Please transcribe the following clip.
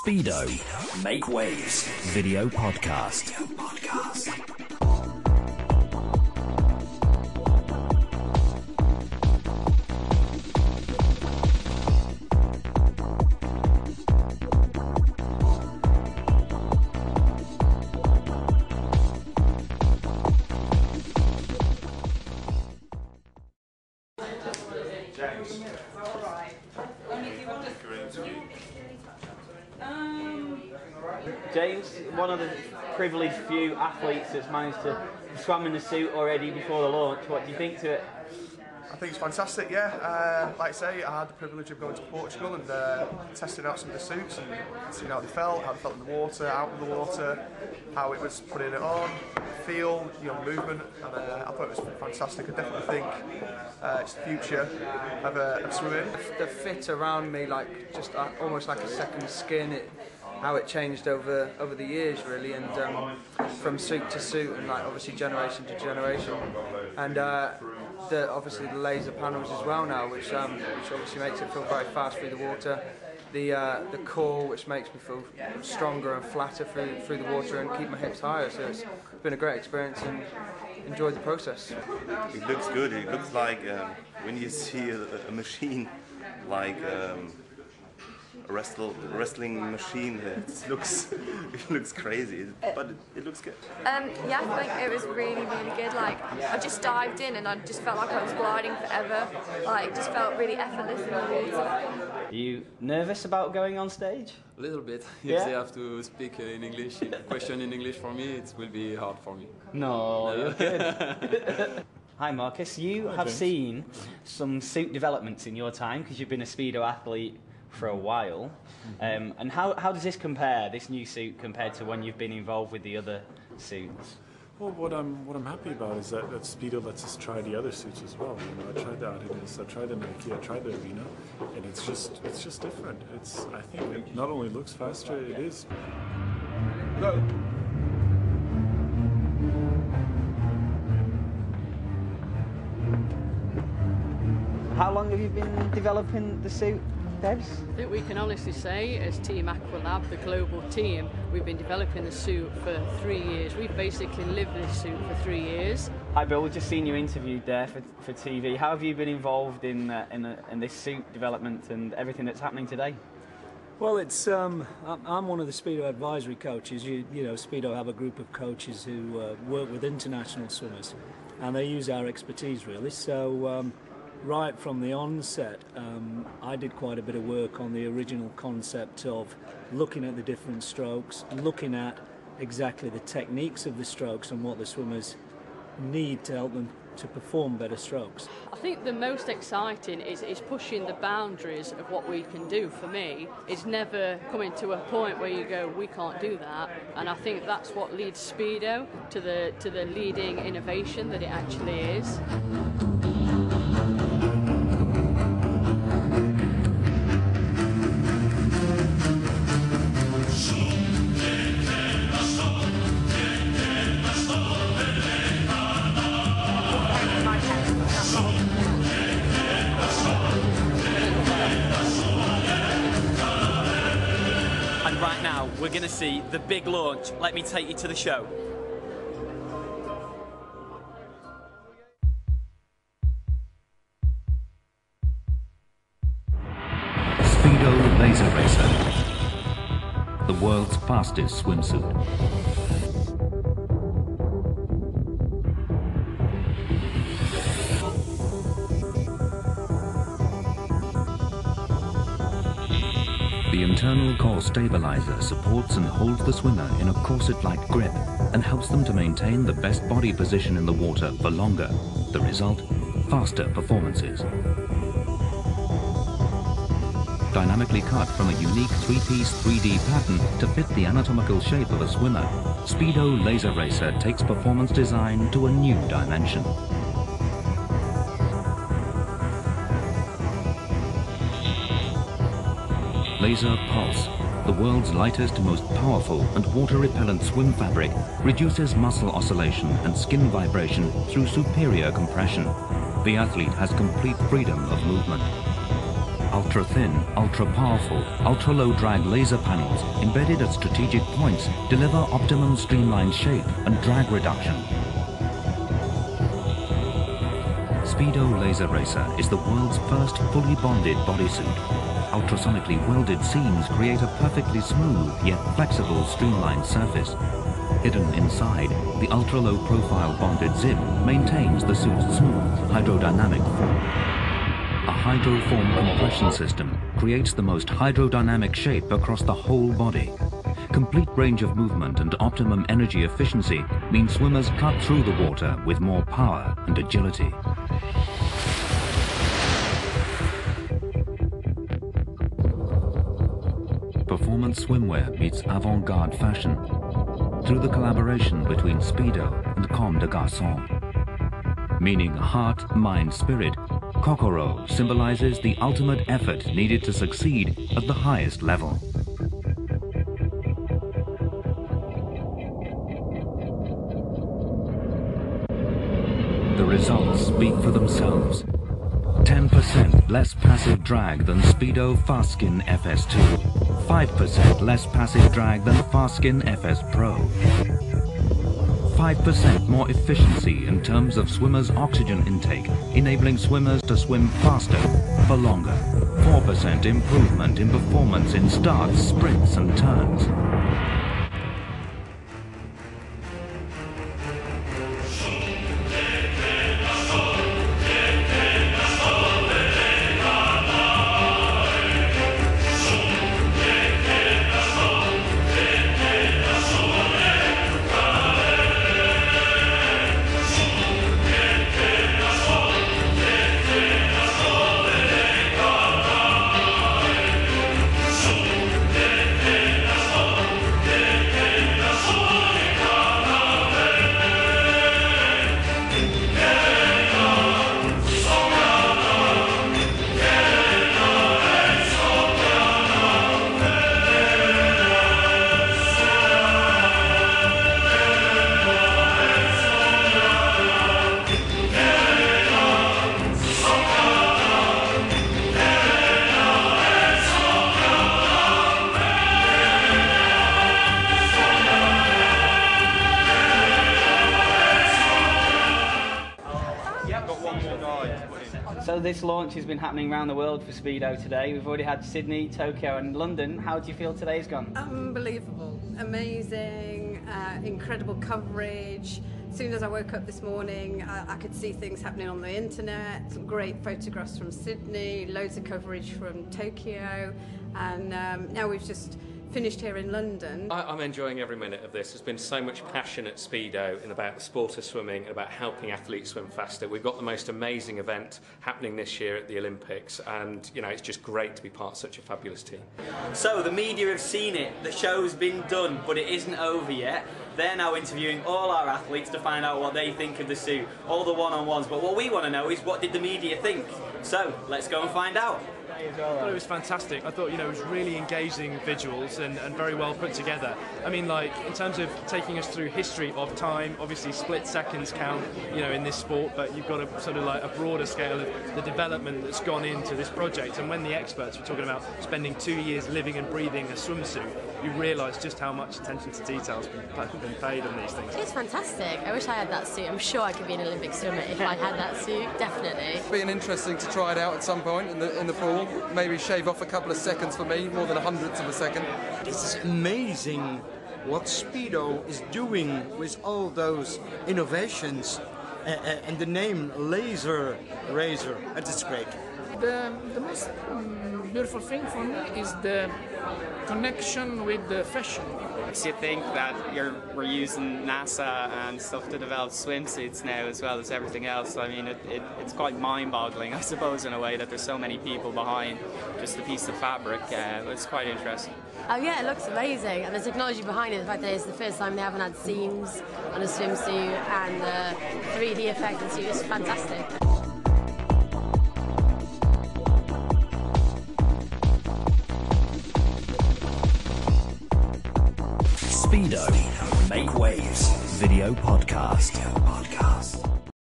Speedo Make Waves video podcast. James, one of the privileged few athletes that's managed to swim in the suit already before the launch. What do you think to it? I think it's fantastic, yeah. Like I say, I had the privilege of going to Portugal and testing out some of the suits and seeing how they felt in the water, out of the water, how it was putting it on, feel, movement, and I thought it was fantastic. I definitely think it's the future of swimming. The fit around me, just almost like a second skin. How it changed over the years, really, and from suit to suit, and obviously generation to generation, and obviously the laser panels as well now, which obviously makes it feel very fast through the water. The core, which makes me feel stronger and flatter through the water and keep my hips higher. So it's been a great experience and enjoyed the process. It looks good. It looks like when you see a machine like. A wrestling machine. It looks crazy, but it looks good. Yeah, I think it was really good. I just dived in and I just felt like I was gliding forever. It just felt really effortless in the water. Are you nervous about going on stage? A little bit. Yeah? If they have to speak in English, question in English for me, it will be hard for me. No, you're good. Hi Marcus, you have seen some suit developments in your time because you've been a Speedo athlete for a while, and how does this compare, this new suit, compared to when you've been involved with the other suits? Well, what I'm happy about is that Speedo lets us try the other suits as well. I tried the Adidas, I tried the Nike, I tried the Arena, and it's just different. I think it not only looks faster, it is. Go. How long have you been developing the suit? I think we can honestly say, as Team Aqualab, the global team, we've been developing the suit for 3 years. We've basically lived this suit for 3 years. Hi Bill, we've just seen you interviewed there for TV. How have you been involved in this suit development and everything that's happening today? Well, I'm one of the Speedo advisory coaches. You know, Speedo have a group of coaches who work with international swimmers, and they use our expertise really. So. Right from the onset, I did quite a bit of work on the original concept of looking at the different strokes, looking at exactly the techniques of the strokes and what the swimmers need to help them to perform better strokes. I think the most exciting is pushing the boundaries of what we can do. For me, it's never coming to a point where you go, we can't do that, and I think that's what leads Speedo to the leading innovation that it actually is. And right now, we're going to see the big launch. Let me take you to the show. Speedo LZR, the world's fastest swimsuit. The internal core stabilizer supports and holds the swimmer in a corset-like grip and helps them to maintain the best body position in the water for longer. The result? Faster performances. Dynamically cut from a unique three-piece 3D pattern to fit the anatomical shape of a swimmer, Speedo LZR takes performance design to a new dimension. Laser Pulse, the world's lightest, most powerful and water-repellent swim fabric, reduces muscle oscillation and skin vibration through superior compression. The athlete has complete freedom of movement. ultra-thin, ultra-powerful, ultra-low drag laser panels embedded at strategic points deliver optimum streamlined shape and drag reduction. Speedo Laser Racer is the world's first fully bonded bodysuit. Ultrasonically welded seams create a perfectly smooth yet flexible streamlined surface. Hidden inside, the ultra-low profile bonded zip maintains the suit's smooth hydrodynamic form. A hydroform compression system creates the most hydrodynamic shape across the whole body. Complete range of movement and optimum energy efficiency mean swimmers cut through the water with more power and agility. Performance swimwear meets avant-garde fashion through the collaboration between Speedo and Comme des Garçons. Meaning heart, mind, spirit, Kokoro symbolizes the ultimate effort needed to succeed at the highest level. The results speak for themselves. 10% less passive drag than Speedo Fastskin FS2. 5% less passive drag than Fastskin FS Pro. 5% more efficiency in terms of swimmers' oxygen intake, enabling swimmers to swim faster for longer. 4% improvement in performance in starts, sprints and turns. So this launch has been happening around the world for Speedo today. We've already had Sydney, Tokyo and London. How do you feel today's gone? Unbelievable, amazing, incredible coverage. As soon as I woke up this morning, I could see things happening on the internet, some great photographs from Sydney, loads of coverage from Tokyo, and now we've just finished here in London. I'm enjoying every minute of this. There's been so much passion at Speedo and about the sport of swimming and about helping athletes swim faster. We've got the most amazing event happening this year at the Olympics, and you know, it's just great to be part of such a fabulous team. So the media have seen it, the show's been done, but it isn't over yet. They're now interviewing all our athletes to find out what they think of the suit, all the one-on-ones, but what we want to know is what did the media think? So let's go and find out. I thought it was fantastic. I thought, you know, it was really engaging visuals and very well put together. I mean, like, in terms of taking us through history of time, obviously split seconds count, you know, in this sport, but you've got a sort of like a broader scale of the development that's gone into this project. And when the experts were talking about spending 2 years living and breathing a swimsuit, you realise just how much attention to detail has been paid on these things. It's fantastic. I wish I had that suit. I'm sure I could be an Olympic swimmer if I had that suit, definitely. It's been interesting to try it out at some point in the pool. Maybe shave off a couple of seconds for me, more than 100ths of a second. It's amazing what Speedo is doing with all those innovations and the name Laser Razor. That's great. The most beautiful thing for me is the connection with the fashion. Makes you think that we're using NASA and stuff to develop swimsuits now as well as everything else. I mean, it's quite mind-boggling, I suppose, in a way, that there's so many people behind just a piece of fabric. It's quite interesting. Oh yeah, it looks amazing, and the technology behind it, the fact that it's the first time they haven't had seams on a swimsuit, and the 3D effect in the suit is fantastic. Speedo Make Waves video podcast.